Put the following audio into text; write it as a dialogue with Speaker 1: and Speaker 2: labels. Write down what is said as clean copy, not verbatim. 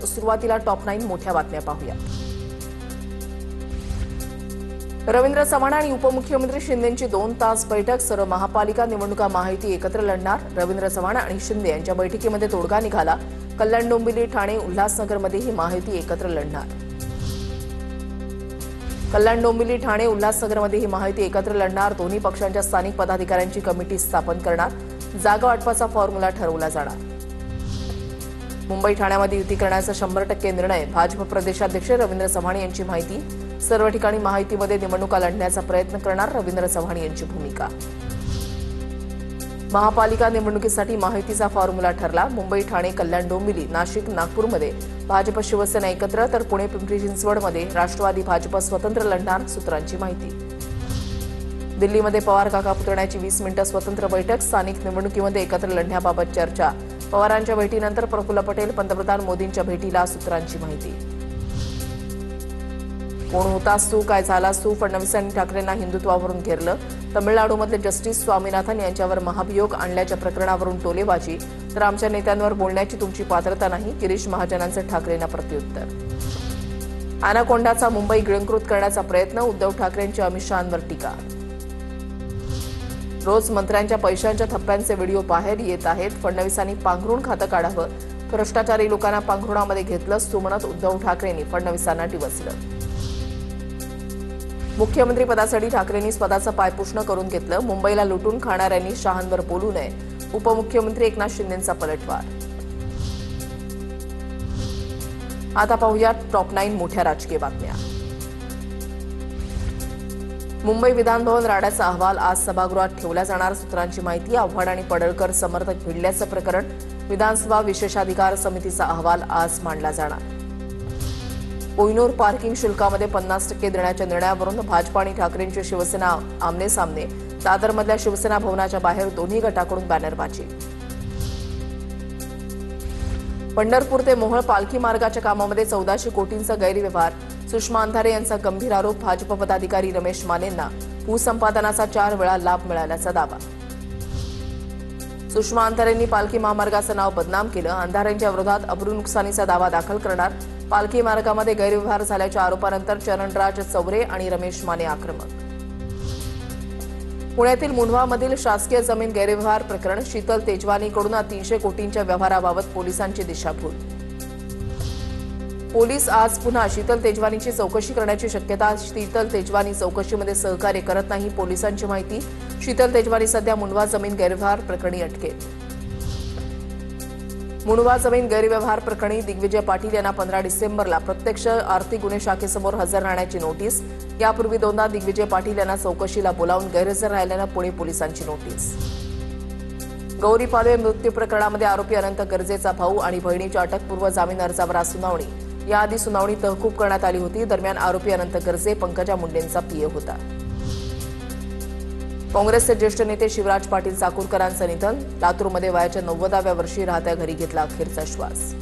Speaker 1: सुरुवातीला टॉप 9 मोठ्या बातम्या पाहूया। रवींद्र चव्हाण आणि उपमुख्यमंत्री शिंदेंची 2 तास बैठक। सर्व महापालिका निवडणुका महायुती एकत्र लढणार। रवींद्र चव्हाण आणि शिंदे यांच्या बैठकीमध्ये तोडगा निघाला। कल्याण, डोंबिवली, ठाणे, उल्हासनगरमध्ये ही महायुती एकत्र लढणार। कल्याण, डोंबिवली, ठाणे, उल्हासनगरमध्ये ही महायुती एकत्र लढणार। दोन्ही पक्षांच्या स्थानिक पदाधिकाऱ्यांची कमिटी स्थापन करणार। जागा वाटपाचा फॉर्म्युला ठरवला जाणार। मुंबई, ठाण्यामध्ये युती करण्याचा 100% निर्णय। भाजप प्रदेशाध्यक्ष रवींद्र चव्हाण यांची माहिती। सर्व ठिकाणी महायुतीमध्ये निवडणुका लढण्याचा प्रयत्न करणार रवींद्र चव्हाण यांची भूमिका। महापालिका निवडणुकीसाठी महायुतीचा फॉर्म्युला ठरला। मुंबई, ठाणे, कल्याण, डोंबिवली, नाशिक, नागपूरमध्ये भाजप शिवसेना एकत्र, तर पुणे, पिंपरी चिंचवडमध्ये राष्ट्रवादी भाजप स्वतंत्र लढणार। सूत्रांची माहिती। दिल्लीमध्ये पवार काका पुतण्याची 20 मिनिटं स्वतंत्र बैठक। स्थानिक निवडणुकीमध्ये एकत्र लढण्याबाबत चर्चा। पवारांच्या भेटीनंतर प्रफुल्ल पटेल पंतप्रधान मोदींच्या भेटीला। सूत्रांची माहिती। कोण होतास तू, काय झालास तू, फडणवीसांनी ठाकरेंना हिंदुत्वावरून घेरलं। तमिळनाडूमधले जस्टिस स्वामीनाथन यांच्यावर महाभियोग आणल्याच्या प्रकरणावरून टोलेबाजी, तर आमच्या नेत्यांवर बोलण्याची तुमची पात्रता नाही। गिरीश महाजनांचं ठाकरेंना प्रत्युत्तर। अॅनाकोंडाचा मुंबई गिळंकृत करण्याचा प्रयत्न। उद्धव ठाकरेंची अमित शहांवर टीका। रोज मंत्र्यांच्या पैशांच्या थप्प्यांचे व्हिडिओ बाहेर येत आहेत। फडणवीसांनी पांघरुण खातं काढावं। भ्रष्टाचारी लोकांना पांघरुणामध्ये घेतलंच तू म्हणत उद्धव ठाकरेंनी फडणवीसांना डिवचलं। मुख्यमंत्री पदासाठी ठाकरेंनी स्वतःचं पायपुसणं करून घेतलं। मुंबईला लुटून खाणाऱ्यांनी शहांवर बोलू नये। उपमुख्यमंत्री एकनाथ शिंदेंचा पलटवार। आता पाहूया टॉप 9 मोठ्या राजकीय बातम्या। मुंबई विधान भवन राड्याचा अहवाल आज सभागृहात ठेवला जाणार। सूत्रांची माहिती। आव्हाड आणि पडळकर समर्थक भिडल्याचं प्रकरण। विधानसभा विशेषाधिकार समितीचा अहवाल आज मांडला जाणार। कोहिनूर पार्किंग शुल्कामध्ये 50% देण्याच्या निर्णयावरून भाजप आणि ठाकरेंची शिवसेना आमने-सामने। दादरमधल्या शिवसेना भवनाच्या बाहेर दोन्ही गटाकडून बॅनरबाजी। पंढरपूर ते मोहोळ पालखी मार्गाच्या कामामध्ये 1400 कोटींचा गैरव्यवहार। सुषमा अंधारे यांचा गंभीर आरोप। भाजप पदाधिकारी रमेश मानेंना भूसंपादनाचा 4 वेळा लाभ मिळाल्याचा दावा। सुषमा अंधारेंनी पालखी महामार्गाचं नाव बदनाम केलं। अंधारेंच्या विरोधात अब्रू नुकसानीचा दावा दाखल करणार। पालखी मार्गामध्ये गैरव्यवहार झाल्याच्या आरोपानंतर चरणराज चौरे आणि रमेश माने आक्रमक। पुण्यातील मुंढवामधील शासकीय जमीन गैरव्यवहार प्रकरण। शीतल तेजवानीकडून 300 कोटींच्या व्यवहाराबाबत पोलिसांची दिशाभूल। पोलीस आज पुन्हा शीतल तेजवानीची चौकशी करण्याची शक्यता। शीतल तेजवानी चौकशीमध्ये सहकार्य करत नाही। पोलिसांची माहिती। शीतल तेजवानी सध्या मुंढवा जमीन गैरव्यवहार प्रकरणी अटकेत। मुंढवा जमीन गैरव्यवहार प्रकरणी दिग्विजय पाटील यांना 15 डिसेंबरला प्रत्यक्ष आर्थिक गुन्हे शाखेसमोर हजर राहण्याची नोटीस। यापूर्वी 2दा दिग्विजय पाटील यांना चौकशीला बोलावून गैरहजर राहिल्यानं पुणे पोलिसांची नोटीस। गौरी पालवे मृत्यू प्रकरणामध्ये आरोपी अनंत गर्जेचा भाऊ आणि बहिणीच्या अटकपूर्व जामीन अर्जावर आज सुनावणी। याआधी सुनावणी तहकूब करण्यात आली होती। दरम्यान आरोपी अनंत गर्जे पंकजा मुंडेंचा पीए होता। काँग्रेसचे ज्येष्ठ नेते शिवराज पाटील चाकूरकरांचं निधन। लातूरमध्ये वयाच्या 90व्या वर्षी राहत्या घरी घेतला अखेरचा श्वास।